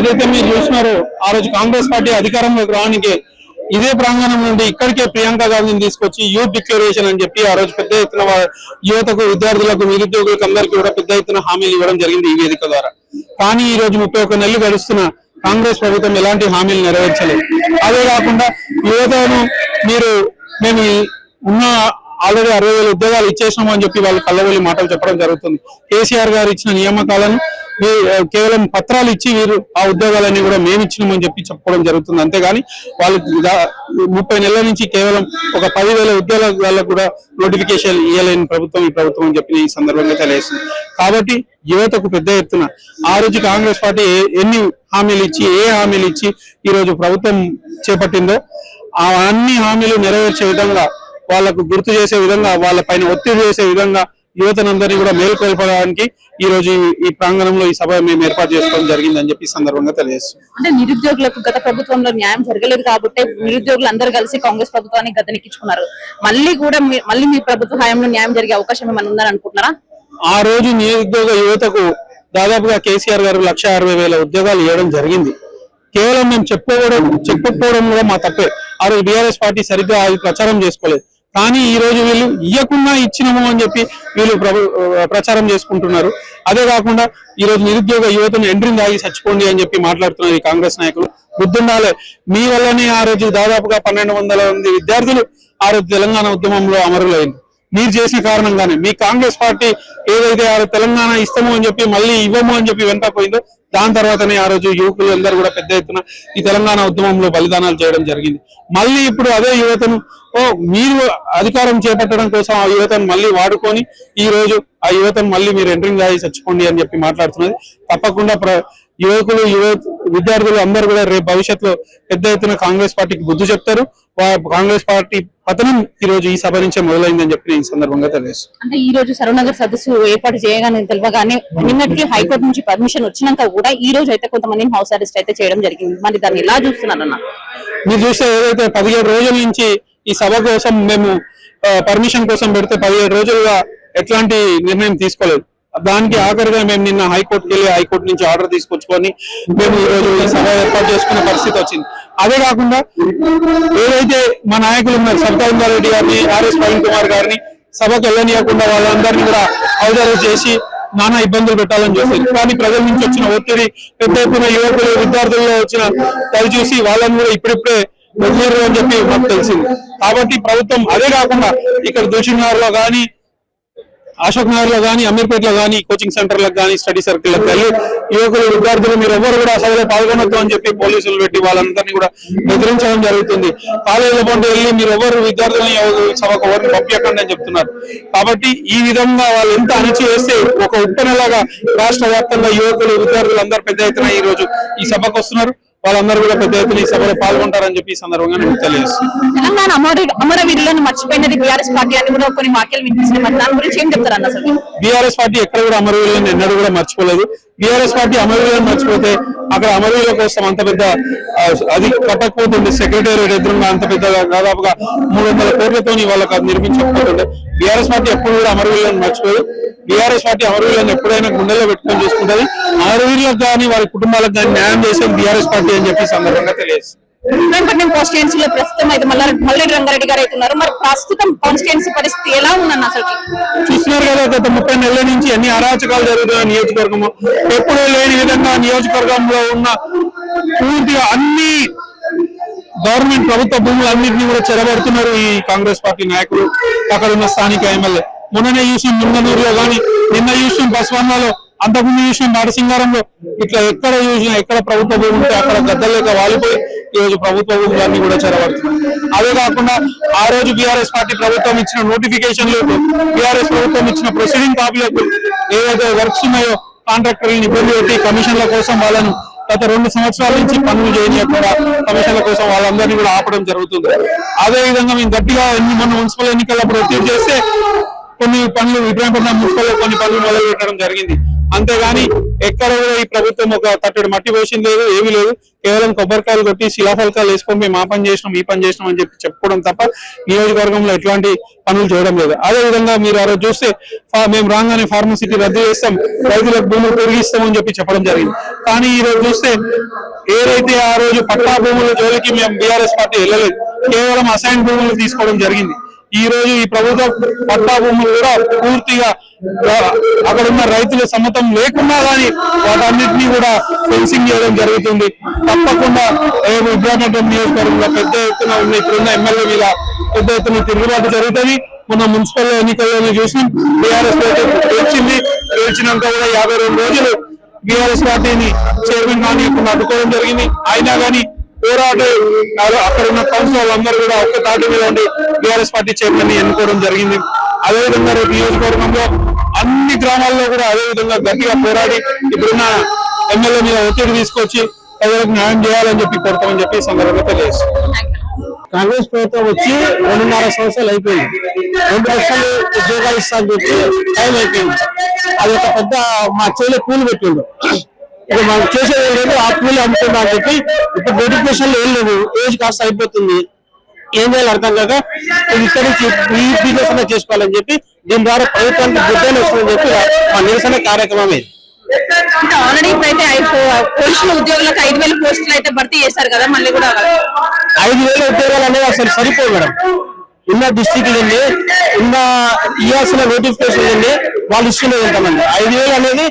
ఏదైతే మీరు చూసినారో ఆ రోజు కాంగ్రెస్ పార్టీ అధికారంలోకి రావడానికి ఇదే ప్రాంగణం నుండి ఇక్కడికే ప్రియాంక గాంధీని తీసుకొచ్చి యూత్ డిక్లరేషన్ అని చెప్పి ఆ రోజు పెద్ద ఎత్తున యువతకు, విద్యార్థులకు, నిరుద్యోగులకు అందరికీ కూడా పెద్ద ఎత్తున హామీలు ఇవ్వడం జరిగింది ఈ వేదిక ద్వారా. కానీ ఈ రోజు 31 నెలలు గడుస్తున్న కాంగ్రెస్ ప్రభుత్వం ఎలాంటి హామీలు నెరవేర్చలేదు. అదే కాకుండా యువతను మేము ఉన్న ఆల్రెడీ 60,000 ఉద్యోగాలు ఇచ్చేసినాము అని చెప్పి వాళ్ళు కళ్ళబొల్లి మాటలు చెప్పడం జరుగుతుంది. కేసీఆర్ గారు ఇచ్చిన నియామకాలను కేవలం పత్రాలు ఇచ్చి వీరు ఆ ఉద్యోగాలన్నీ కూడా మేము ఇచ్చినామని చెప్పి చెప్పుకోవడం జరుగుతుంది. అంతేగాని వాళ్ళు 30 నెలల నుంచి కేవలం ఒక 10,000 ఉద్యోగాలకు కూడా నోటిఫికేషన్ ఇవ్వలేని ప్రభుత్వం ఈ ప్రభుత్వం అని చెప్పి ఈ సందర్భంగా తెలియజేస్తుంది. కాబట్టి యువతకు పెద్ద ఎత్తున ఆ రోజు కాంగ్రెస్ పార్టీ ఎన్ని హామీలు ఇచ్చి ఏ హామీలు ఇచ్చి ఈ రోజు ప్రభుత్వం చేపట్టిందో ఆ అన్ని హామీలు నెరవేర్చే విధంగా, వాళ్ళకు గుర్తు చేసే విధంగా, వాళ్ళ పైన ఒత్తిడి చేసే విధంగా యువతనందరినీ కూడా మేలుకొల్పడానికి ఈ రోజు ఈ ప్రాంగణంలో ఈ సభ మేము ఏర్పాటు చేసుకోవడం జరిగిందని చెప్పి సందర్భంగా తెలియజేస్తున్నాం. అంటే నిరుద్యోగులకు గత ప్రభుత్వంలో న్యాయం జరగలేదు కాబట్టి నిరుద్యోగులు అందరూ కలిసి కాంగ్రెస్ ప్రభుత్వాన్ని గద్దెనెక్కించుకున్నారు. మళ్ళీ మీ ప్రభుత్వ హయాంలో న్యాయం జరిగే అవకాశం ఏమైనా ఉందని అనుకుంటున్నారా? ఆ రోజు నిరుద్యోగ యువతకు దాదాపుగా కేసీఆర్ గారు 1,60,000 ఉద్యోగాలు ఇవ్వడం జరిగింది. కేవలం మేము చెప్పకపోవడం కూడా మా తప్పే. ఆ రోజు బీఆర్ఎస్ పార్టీ సరిగ్గా అది ప్రచారం చేసుకోలేదు. కానీ ఈ రోజు వీళ్ళు ఇయ్యకుండా ఇచ్చినాము అని చెప్పి వీళ్ళు ప్రచారం చేసుకుంటున్నారు. అదే కాకుండా ఈ రోజు నిరుద్యోగ యువతను ఎండ్రింగ్ ఆగి చచ్చిపోండి అని చెప్పి మాట్లాడుతున్నారు ఈ కాంగ్రెస్ నాయకులు. బుద్ధుండాలే, మీ వల్లనే ఆ రోజు దాదాపుగా 1,200 మంది విద్యార్థులు ఆ రోజు తెలంగాణ ఉద్యమంలో అమరులైంది. మీరు చేసిన కారణంగానే మీ కాంగ్రెస్ పార్టీ ఏదైతే ఆ తెలంగాణ ఇస్తాము అని చెప్పి మళ్ళీ ఇవ్వము అని చెప్పి వెంటపోయిందో దాని తర్వాతనే ఆ రోజు యువకులు అందరూ కూడా పెద్ద ఎత్తున ఈ తెలంగాణ ఉద్యమంలో బలిదానాలు చేయడం జరిగింది. మళ్ళీ ఇప్పుడు అదే యువతను మీరు అధికారం చేపట్టడం కోసం ఆ యువతను మళ్ళీ వాడుకొని ఈ రోజు ఆ యువతను మళ్ళీ మీరు ఎంట్రింగ్ అయ్యి చచ్చిపోండి అని చెప్పి మాట్లాడుతున్నది. తప్పకుండా యువకులు విద్యార్థులు అందరూ కూడా రేపు భవిష్యత్తులో పెద్ద ఎత్తున కాంగ్రెస్ పార్టీకి బుద్ధి చెప్తారు. కాంగ్రెస్ పార్టీ పతనం ఈ రోజు ఈ సభ నుంచే మొదలైందని చెప్పి ఈ సందర్భంగా తెలియజేస్తాను. అంటే ఈ రోజు సర్వనగర్ సదస్సు ఏర్పాటు చేయగానే తెలియగానే నిన్నటికి హైకోర్టు నుంచి పర్మిషన్ వచ్చినాక కూడా ఈ రోజు అయితే కొంతమందిని హౌస్ అరెస్ట్ అయితే చేయడం జరిగింది. మరి దాన్ని ఎలా చూస్తున్నారన్న? మీరు చూస్తే ఏదైతే 17 రోజుల నుంచి ఈ సభ కోసం మేము పర్మిషన్ కోసం పెడితే 17 రోజులుగా ఎట్లాంటి నిర్ణయం తీసుకోలేదు. దానికి ఆఖరిగా మేము నిన్న హైకోర్టుకి వెళ్ళి హైకోర్టు నుంచి ఆర్డర్ తీసుకొచ్చుకొని మేము ఈ రోజు ఈ సభ ఏర్పాటు చేసుకునే పరిస్థితి వచ్చింది. అదే కాకుండా ఏదైతే మా నాయకులు ఉన్నారు సబితా రెడ్డి గారిని, ఆర్ఎస్ ప్రవీణ్ కుమార్ గారిని సభకు వెళ్ళనీయకుండా వాళ్ళందరినీ కూడా హౌస్ అరెస్ట్ చేసి నానా ఇబ్బందులు పెట్టాలని చూసింది. కానీ ప్రజల నుంచి వచ్చిన ఒత్తిడి, పెద్ద ఎత్తున యువకులు విద్యార్థుల్లో వచ్చిన దరి చూసి వాళ్ళని కూడా ఇప్పుడిప్పుడే వదిలేరు అని చెప్పి మాకు తెలిసింది. కాబట్టి ప్రభుత్వం అదే కాకుండా ఇక్కడ దిల్షుక్ లో కానీ, అశోక్ నగర్ లో కానీ, అమీర్పేటలో కానీ, కోచింగ్ సెంటర్లకు కానీ, స్టడీ సర్కిల్లకు వెళ్ళి యువకులు విద్యార్థులు మీరు ఎవరు కూడా సభలో పాల్గొనొద్దు అని చెప్పి పోలీసులు పెట్టి వాళ్ళందరినీ కూడా బెదిరించడం జరుగుతుంది. కాలేజీల పంట వెళ్ళి మీరు ఎవరు విద్యార్థులని సభకు ఎవరిని పంపించకండి అని చెప్తున్నారు. కాబట్టి ఈ విధంగా వాళ్ళు ఎంత అణచి వేస్తే ఒక ఉప్పెనలాగా రాష్ట్ర వ్యాప్తంగా యువకులు విద్యార్థులు అందరూ పెద్ద ఎత్తున ఈ రోజు ఈ సభకు వస్తున్నారు. వాళ్ళందరూ కూడా పెద్ద ఎత్తున ఈ సభలో పాల్గొంటారని చెప్పి ఈ సందర్భంగా నేను తెలియజేస్తున్నాను. తెలంగాణ అమరవీరులను మర్చిపోయినది బీఆర్ఎస్ పార్టీ అని కూడా కొన్ని వాక్యాలు వినిపిస్తున్నాయి. దాని గురించి ఏం చెప్తారు అన్న? అసలు బీఆర్ఎస్ పార్టీ ఎక్కడ కూడా అమరవీరులను ఎన్నడూ కూడా మర్చిపోలేదు. బీఆర్ఎస్ పార్టీ అమరవీరులను మర్చిపోతే అక్కడ అమరవీరుల కోసం అంత పెద్ద అది కట్టకపోతుంది. సెక్రటేరియట్ ఎదురుగా అంత పెద్ద దాదాపుగా 300 కోట్లతో వాళ్ళకి అది నిర్మించకపోతుండే. బీఆర్ఎస్ పార్టీ ఎప్పుడు కూడా అమరవీరులను మర్చిపోదు. బీఆర్ఎస్ పార్టీ అమరవీరులను ఎప్పుడైనా గుండెల్లో పెట్టుకొని చూసుకుంటుంది. అమరవీరులకు కానీ వారి కుటుంబాలకు కానీ న్యాయం చేసేది బీఆర్ఎస్ పార్టీ అని చెప్పి సందర్భంగా తెలియజేస్తుంది. కాన్స్టిట్యున్సీలో ప్రస్తుతం అయితే మల్రెడ్డి రంగారెడ్డి గారు అవుతున్నారు. మరి ప్రస్తుతం కాన్స్టిట్యున్సీ పరిస్థితి ఎలా ఉందన్న? అసలు చూస్తున్నారు కదా, గత 30 నెలల నుంచి ఎన్ని అరాచకాలు జరుగుతున్న నియోజకవర్గము. ఎప్పుడూ లేని విధంగా నియోజకవర్గంలో ఉన్న పూర్తిగా అన్ని గవర్నమెంట్ ప్రభుత్వ భూములన్నింటినీ కూడా చెరబడుతున్నారు ఈ కాంగ్రెస్ పార్టీ నాయకులు, అక్కడ ఉన్న స్థానిక ఎమ్మెల్యే. మొన్ననే చూసిన ముందనూరులో కానీ, నిన్న చూసిన బస్వన్నలో, అంతకుముందు చూసిన నాటసింగారంలో, ఇట్లా ఎక్కడ చూసినా ఎక్కడ ప్రభుత్వ భూమి ఉంటే అక్కడ గద్దలేక వాలిపోయి ఈ రోజు ప్రభుత్వ భూములన్నీ కూడా చెరబడుతున్నాయి. అదే కాకుండా ఆ రోజు బీఆర్ఎస్ పార్టీ ప్రభుత్వం ఇచ్చిన నోటిఫికేషన్లకు, బీఆర్ఎస్ ప్రభుత్వం ఇచ్చిన ప్రొసీడింగ్ కాపీలకు ఏవైతే వర్క్స్ ఉన్నాయో కాంట్రాక్టర్లను ఇబ్బంది పెట్టి కమిషన్ల కోసం వాళ్ళను గత 2 సంవత్సరాల నుంచి పనులు చేయకుండా కమిషన్ల కోసం వాళ్ళందరినీ కూడా ఆపడం జరుగుతుంది. అదే విధంగా మేము గట్టిగా మొన్న మున్సిపల్ ఎన్నికలప్పుడు ఒత్తిడి చేస్తే కొన్ని పనులు ఇబ్రాహీంపట్నం మున్సిపల్ కొన్ని పనులు మొదలు పెట్టడం జరిగింది. అంతేగాని ఎక్కడ కూడా ఈ ప్రభుత్వం ఒక తట్టడి మట్టి పోసింది లేదు, ఏమీ లేదు. కేవలం కొబ్బరికాయలు కొట్టి శిలాఫలకాలు వేసుకొని మేము ఆ పని చేసినాం ఈ పని చేసినాం అని చెప్పి చెప్పుకోవడం తప్ప నియోజకవర్గంలో ఎట్లాంటి పనులు చేయడం లేదు. అదే విధంగా మీరు ఆ రోజు చూస్తే మేము రాగానే ఫార్మసిటీ రద్దు చేస్తాం, రైతులకు భూములు పెరిగిస్తామని చెప్పి చెప్పడం జరిగింది. కానీ ఈ రోజు చూస్తే ఏదైతే ఆ రోజు పట్టా భూముల జోలికి మేము బీఆర్ఎస్ పార్టీ వెళ్ళలేదు, కేవలం అసైన్ భూములు తీసుకోవడం జరిగింది. ఈ రోజు ఈ ప్రభుత్వం పట్టా భూములు కూడా పూర్తిగా అక్కడ ఉన్న రైతుల సమ్మతం లేకున్నా కానీ వాటన్నిటినీ కూడా ఫెన్సింగ్ చేయడం జరుగుతుంది. తప్పకుండా ఇబ్రాహీంపట్నం నియోజకవర్గంలో పెద్ద ఎత్తున ఉన్న ఇప్పుడున్న ఎమ్మెల్యే మీద పెద్ద ఎత్తున తిరుగుబాటు జరుగుతుంది. మన మున్సిపల్ ఎన్నికల్లో చూసి బీఆర్ఎస్ గెలిచింది, గెలిచినాక కూడా 52 రోజులు బీఆర్ఎస్ పార్టీని చైర్మన్ కానియకుండా అడ్డుకోవడం జరిగింది. అయినా కానీ పోరాట అక్కడ ఉన్న కౌన్సిలర్ అందరూ కూడా ఒక్క తాటి మీద ఉండి బీఆర్ఎస్ పార్టీ చైర్మన్ ని ఎన్నుకోవడం జరిగింది. అదేవిధంగా రేపు నియోజకవర్గంలో అన్ని గ్రామాల్లో కూడా అదే విధంగా గట్టిగా పోరాడి ఇప్పుడున్న ఎమ్మెల్యే మీద ఒత్తిడి తీసుకొచ్చి ప్రజలకు న్యాయం చేయాలని చెప్పి కోరుతామని చెప్పి సందర్భంగా తెలియజేస్తాం. కాంగ్రెస్ ప్రభుత్వం వచ్చి 2.5 సంవత్సరాలు అయిపోయింది. 2 లక్షలు ఉద్యోగాలు ఇస్తా అని చెప్పి టైం అయిపోయింది. అది ఒక పెద్ద మా చెల్లి కూలి పెట్టిండు. ఇప్పుడు మనం చేసేది ఏంటంటే ఆ కూలి అమ్ముకుంటా అని చెప్పి ఇప్పుడు నోటిఫికేషన్లు ఏం లేవు, ఏజ్ కాస్త అయిపోతుంది, ఏం చేయాలి అర్థం కాక ఇక్కడి నుంచి ఈ బిజినెస్ అన్నా చేసుకోవాలని చెప్పి దీని ద్వారా ప్రభుత్వానికి గుడ్డలు వస్తుందని చెప్పి మా నిరసన కార్యక్రమం ఇది. ఆల్రెడీ ఇప్పుడైతే పోలీసుల ఉద్యోగులకు 5,000 పోస్టులు అయితే భర్తీ చేశారు కదా, మళ్ళీ కూడా 5,000 ఉద్యోగాలు అనేది అసలు సరిపోదు మేడం. ఉన్న డిస్ట్రిక్ట్ ఉన్న ఇయాల్సిన నోటిఫికేషన్ వాళ్ళు ఇస్తున్నారు ఎంతమంది. 5,000 అనేది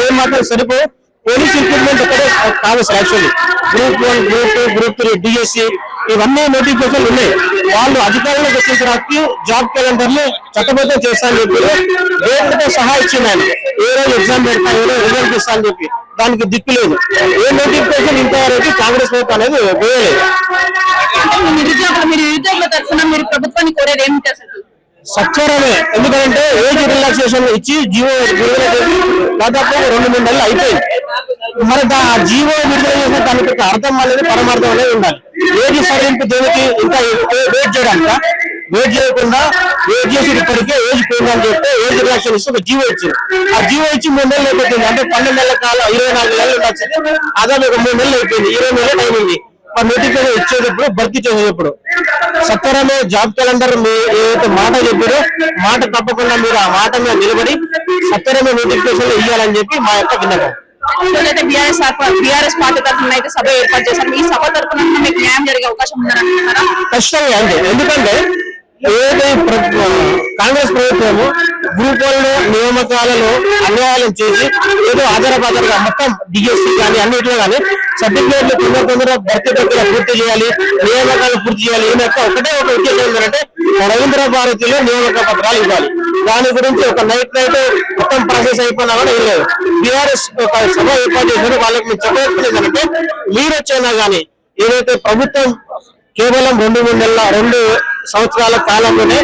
ఏం మాత్రం సరిపోదు. పోలీస్ రిక్రూట్మెంట్ ఒకటే కాదు sir, actually group 1, group 2, group 3, DSC ఇవన్నీ నోటిఫికేషన్లు ఉన్నాయి. వాళ్ళు అధికారంలోకి వచ్చిన తర్వాత జాబ్ క్యాలెండర్లు చట్టబద్ధం చేస్తానని చెప్పి డేట్లతో సహా ఇచ్చింది ఆయన. ఏ రోజు ఎగ్జామ్ పెడతా, ఏ రోజు రిజల్ట్ ఇస్తా అని చెప్పి దానికి దిక్కు లేదు. ఏ నోటిఫికేషన్ ఇంతవరకు కాంగ్రెస్ ప్రభుత్వం అనేది వేయలేదు. నిరుద్యోగుల తరఫున మీరు ప్రభుత్వాన్ని కోరేది ఏమిటి అసలు? సత్వరమే, ఎందుకంటే ఏజ్ రిలాక్సేషన్ ఇచ్చి జీవో విడుదల చేసి దాదాపు 2-3 నెలలు అయిపోయింది. మరి ఆ జీవో విడుదల చేసిన దానికి ఒక అర్థం అనేది పరమార్థం అనేది ఉండాలి. ఏజ్ సడలింపు దేనికి ఇంకా వెయిట్ చేయడానిక? వెయిట్ చేయకుండా వెయిట్ చేసి ఇప్పటికే ఏజ్ పోయిందని చెప్తే ఏజ్ రిలాక్సేషన్ ఇస్తే ఒక జీవో ఇచ్చింది. ఆ జీవో ఇచ్చి 3 నెలలు అయిపోతుంది. అంటే 12 నెలల కాలం 24 నెలలు ఉండాల్సింది. అదే ఒక 3 నెలలు అయిపోయింది, 20 నెలలు టైం ఉంది. మరి నోటిఫికేషన్ ఇచ్చేటప్పుడు భర్తీ చేసేటప్పుడు సత్వరమే జాబ్ క్యాలెండర్ ఏదైతే మాట చెప్పారో మాట తప్పకుండా మీరు ఆ మాట మీద నిలబడి సత్వరమే నోటిఫికేషన్ ఇవ్వాలని చెప్పి మా యొక్క విన్నపం. బీఆర్ఎస్ పార్టీ తరఫున అయితే సభ ఏర్పాటు చేశారు. ఈ సభ తరఫున మీకు న్యాయం జరిగే అవకాశం ఉందనుకుంటున్నారా? ఖచ్చితంగా అండి. ఎందుకంటే ఏదైతే కాంగ్రెస్ ప్రభుత్వము గ్రూప్ 1 నియామకాలలో అన్యాయాలను చేసి ఏదో ఆధారపాధాలుగా మొత్తం డిఎస్సి కానీ అన్నిటిలో కానీ సర్టిఫికేట్లు తొందరగా భర్తీ ప్రక్రియ పూర్తి చేయాలి, నియామకాలు పూర్తి చేయాలి. ఈ యొక్క ఒకటే ఒక ఉద్దేశం ఏంటంటే రవీంద్ర భారతిలో నియామక పత్రాలు ఇవ్వాలి. దాని గురించి ఒక నైట్ మొత్తం ప్రాసెస్ అయిపోయినా కూడా ఏం లేదు. బీఆర్ఎస్ ఒక సభ ఏర్పాటు చేశారు. వాళ్ళకి మేము చెప్పేది ఏంటంటే మీరు వచ్చైనా కానీ ఏదైతే ప్రభుత్వం కేవలం 2 సంవత్సరాల కాలంలోనే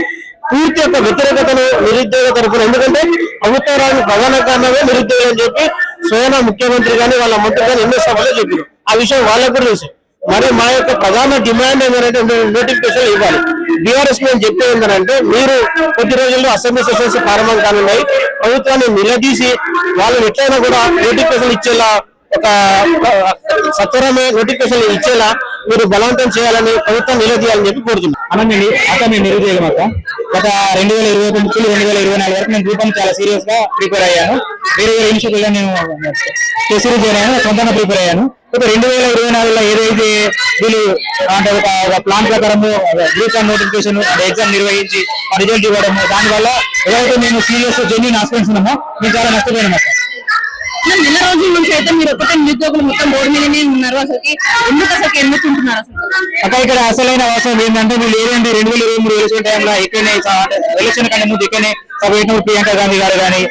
పూర్తి యొక్క వ్యతిరేకతను నిరుద్యోగ తరఫున, ఎందుకంటే ప్రభుత్వానికి ప్రధాన కారణమే నిరుద్యోగం అని చెప్పి స్వయం ముఖ్యమంత్రి కానీ వాళ్ళ మంత్రి కానీ ఎన్నో సభలో చెప్పారు. ఆ విషయం వాళ్ళకు కూడా తెలుసు. మరి మా యొక్క ప్రధాన డిమాండ్ ఏంటంటే నోటిఫికేషన్ ఇవ్వాలి. బీఆర్ఎస్ మేము చెప్పేది ఏంటంటే మీరు కొద్ది రోజుల్లో అసెంబ్లీ సెషన్స్ ప్రారంభం కానున్నాయి. ప్రభుత్వాన్ని నిలదీసి వాళ్ళని ఎట్లయినా కూడా నోటిఫికేషన్ ఇచ్చేలా ఒక సత్వరమే నోటిఫికేషన్ ఇచ్చేలా మీరు బలవంతం చేయాలని ప్రభుత్వం నిలదీయాలని చెప్పి కోరుతున్నాం. అతను నిరుద్యోగం గత 2021 నుంచి 2024 వరకు నేను గ్రూప్ చాలా సీరియస్ గా ప్రిపేర్ అయ్యాను. వేరే ఇనిషియేటివ్ గా నేను సిరీస్ అయ్యాను, సొంతంగా ప్రిపేర్ అయ్యాను. ఇప్పుడు 2024లో ఏదైతే వీళ్ళు అంటే ఒక ప్లాన్ ప్రకారం గ్రూప్ 1 నోటిఫికేషన్ ఎగ్జామ్ నిర్వహించి రిజల్ట్ ఇవ్వడము, దానివల్ల ఏదైతే మేము సీరియస్ జెన్యూన్ ఆస్పిరెంట్స్ ఉన్నామో మేము చాలా నష్టపోయినాం సార్. నెల రోజుల నుంచి అయితే మీరు ఒకటే నిరుద్యోగులు మొత్తం రోడ్డు మీదనే ఉన్నారు. అసలు ఎన్నుకుంటున్నారు అసలు ఇక్కడ అసలైన వాస్తవం ఏంటంటే వీళ్ళు ఏదంటే 2023 ఎలక్షన్ టైంలో ఇక్కడనే ఎలక్షన్ కంటే ముందు ఇక్కడనే సభ పెట్టిన ప్రియాంక గాంధీ గారు కానీ,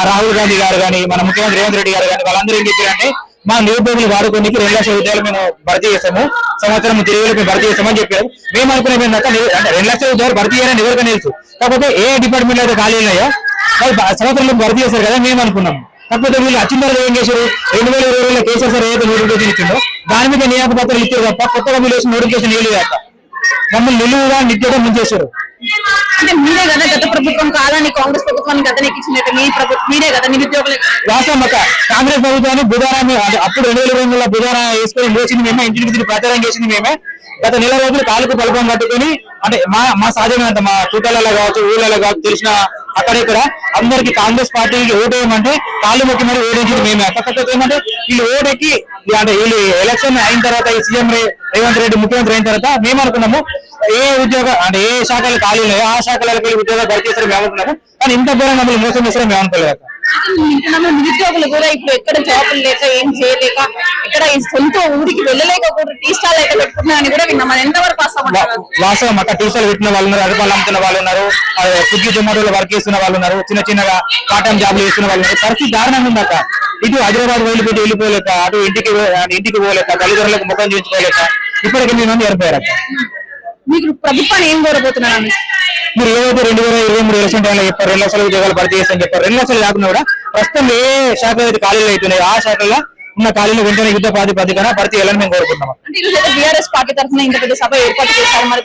రాహుల్ గాంధీ గారు కానీ, మన ముఖ్యమంత్రి రేవంత్ రెడ్డి గారు కానీ వాళ్ళందరూ ఏం చెప్పారంటే మా నిరుద్యోగులు వాడుకోనికి 2 లక్షల ఉద్యోగాలు మేము భర్తీ చేస్తాము, సంవత్సరం 3,000 మేము భర్తీ చేస్తామని చెప్పారు. మేము అనుకున్నాం ఏంటంటే 2 లక్షల ఉద్యోగాలు భర్తీ చేయాలని ఎవరికైనా తెలుసు. కాకపోతే ఏ డిపార్ట్మెంట్ అయితే ఖాళీ ఉన్నాయో సంవత్సరంలో భర్తీ చేస్తారు కదా మేము అనుకున్నాం. కాకపోతే వీళ్ళు అచ్చిందరూ ఏం చేశారు, 2020లో కేసీఆర్ సార్ ఏదైతే నోటిఫికేషన్ ఇచ్చిందో దాని మీద నియామక పత్రాలు ఇచ్చారు తప్ప కొత్తగా వీళ్ళు వేసిన నోటిఫికేషన్ ఏం లేదు. మమ్మల్ని నిలువుగా నిత్యగా ముంచేశారు. అంటే మీరే కదా గత ప్రభుత్వం కాదని కాంగ్రెస్ ప్రభుత్వాన్ని గద్దెనెక్కించినట్టు మీ ప్రభుత్వం మీరే కదా నిరుద్యోగులు. వాస్తవం అక్క, కాంగ్రెస్ ప్రభుత్వాన్ని బుధారాన్ని అప్పుడు 2022లో బుధారా వేసుకొని మోసింది మేమే, ఇంటికి తిరిగి ప్రచారం చేసింది మేమే. గత నెల రోజులు కాలుకు పలుపం పట్టుకొని అంటే మా సాధ్యమైనంత మా చుట్టాలలో కావచ్చు, ఊళ్ళలో కావచ్చు, తెలిసిన అక్కడిక్కడ అందరికి కాంగ్రెస్ పార్టీకి ఓటేయమంటే కాళ్ళు మొక్కి మరి ఓడించింది మేమే. కాకపోతే ఏమంటే వీళ్ళు ఓటెక్కి అంటే వీళ్ళు ఎలక్షన్ అయిన తర్వాత ఈ సీఎం రేవంత్ రెడ్డి ముఖ్యమంత్రి అయిన తర్వాత మేము అనుకున్నాము ఏ ఉద్యోగ అంటే ఏ శాఖలు ఖాళీ ఉన్నాయో ఆ శాఖలకు వెళ్ళి ఉద్యోగాలు భర్తీ చేస్తారు మేము అనుకున్నాము. కానీ ఇంత దూరం మమ్మల్ని మోసం చేస్తారని మేము అనుకోలేదు. నిరుద్యోగులు కూడా ఇప్పుడు ఎక్కడ జాబులు లేక ఏం చేయలేక ఇక్కడ ఈ సొంత ఊరికి వెళ్ళలేక కూడా టీ స్టాల్ అయితే పెట్టుకుంటున్నారని కూడా విన్నాం. అది ఎంతవరకు వాస్తవం అక్కడ టీ స్టాల్ పెట్టిన వాళ్ళు ఉన్నారు, అరపాలు అమ్ముతున్న వాళ్ళు ఉన్నారు, స్విగ్గీ జొమాటోలో వర్క్ చేస్తున్న వాళ్ళు ఉన్నారు, చిన్న చిన్నగా పార్ట్ టైం జాబ్లు చేస్తున్న వాళ్ళు ఉన్నారు. పరిస్థితి దారుణంగా ఉంది అక్క. ఇటు హైదరాబాద్ వెళ్ళిపోతే వెళ్ళిపోలేక, అటు ఇంటికి పోలేక, తల్లిదండ్రులకు ముఖం చూపించుకోలేక ఇప్పటికీ మేము ఏర్పడారు అక్క. మీకు ప్రభుత్వాన్ని ఏం కోరబోతున్నారు? మీరు ఏదైతే 2023 ఎలక్షన్ టైంలో చెప్పారు 2 లక్షల ఉద్యోగాలు భర్తీ చేస్తారని చెప్పారు. 2 లక్షలు కాకుండా కూడా ప్రస్తుతం ఏ శాఖలు అయితే ఖాళీలు అవుతున్నాయి ఆ శాఖల్లో ఉన్న ఖాళీలు వెంటనే యుద్ధ ప్రాతిపదికన భర్తీ చేయాలని మేము కోరుకుంటున్నాం. అంటే ఈరోజు బీఆర్ఎస్ పార్టీ తరఫున ఇంత పెద్ద సభ ఏర్పాటు చేశారు. మరి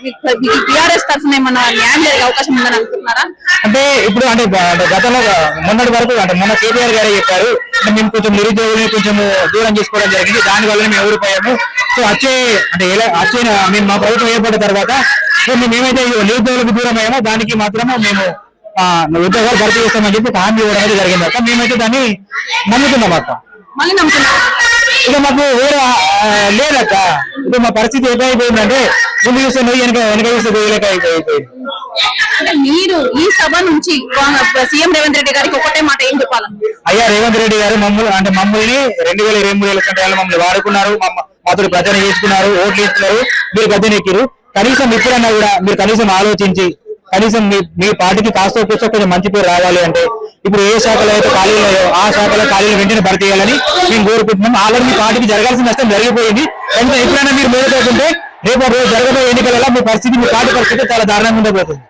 బీఆర్ఎస్ తరఫున ఏమన్నా న్యాయం జరిగే అవకాశం ఉందని అనుకుంటున్నారా? అంటే ఇప్పుడు అంటే గతంలో మొన్నటి వరకు అంటే మొన్న కేటీఆర్ గారే చెప్పారు మేము కొంచెం నిరుద్యోగుల్ని కొంచెం దూరం చేసుకోవడం జరిగింది, దాని వల్ల మేము ఓడిపోయాము. సో వచ్చే మేము మా ప్రభుత్వం ఏర్పడిన తర్వాత మేమైతే నిరుద్యోగులకు దూరం అయ్యామో దానికి మాత్రమే మేము ఉద్యోగాలు భర్తీ చేస్తామని చెప్పి హామీ ఇవ్వడం అనేది జరిగింది అక్క. మేమైతే దాన్ని నమ్ముతున్నాం అక్క. మళ్ళీ నమ్ముతున్నారు ఇక మాకు వేరే లేదక్క. ఇప్పుడు మా పరిస్థితి ఏమైపోయిందంటే ముందు చూస్తే నువ్వు వెనక చూస్తే పోయలేక అయిపోయింది. అంటే మీరు ఈ సభ నుంచి సీఎం రేవంత్ రెడ్డి గారికి ఒకటే మాట ఏం చెప్పాలని? అయ్యా రేవంత్ రెడ్డి గారు మమ్మల్ని 2023 ఎలక్షన్ టైంలో మమ్మల్ని వాడుకున్నారు, మాతో ప్రచారం చేసుకున్నారు, ఓట్లు వేసుకున్నారు, మీరు గద్దెనెక్కిరు. కనీసం ఇప్పుడన్నా కూడా మీరు కనీసం ఆలోచించి కనీసం మీ పార్టీకి కాస్త కూర్చో కొంచెం మంచి పేరు రావాలి అంటే ఇప్పుడు ఏ శాఖలో అయితే ఖాళీలు ఉన్నాయో ఆ శాఖలో ఖాళీలు వెంటనే భర్తీ చేయాలని మేము కోరుకుంటున్నాం. ఆల్రెడీ మీ పార్టీకి జరగాల్సిన నష్టం జరిగిపోయింది. కనుక ఎప్పుడైనా మీరు మేలుకోకుంటే రేపు జరగబోయే ఎన్నికలలో మీ పార్టీ పరిస్థితి చాలా దారుణంగా ఉండబోతుంది.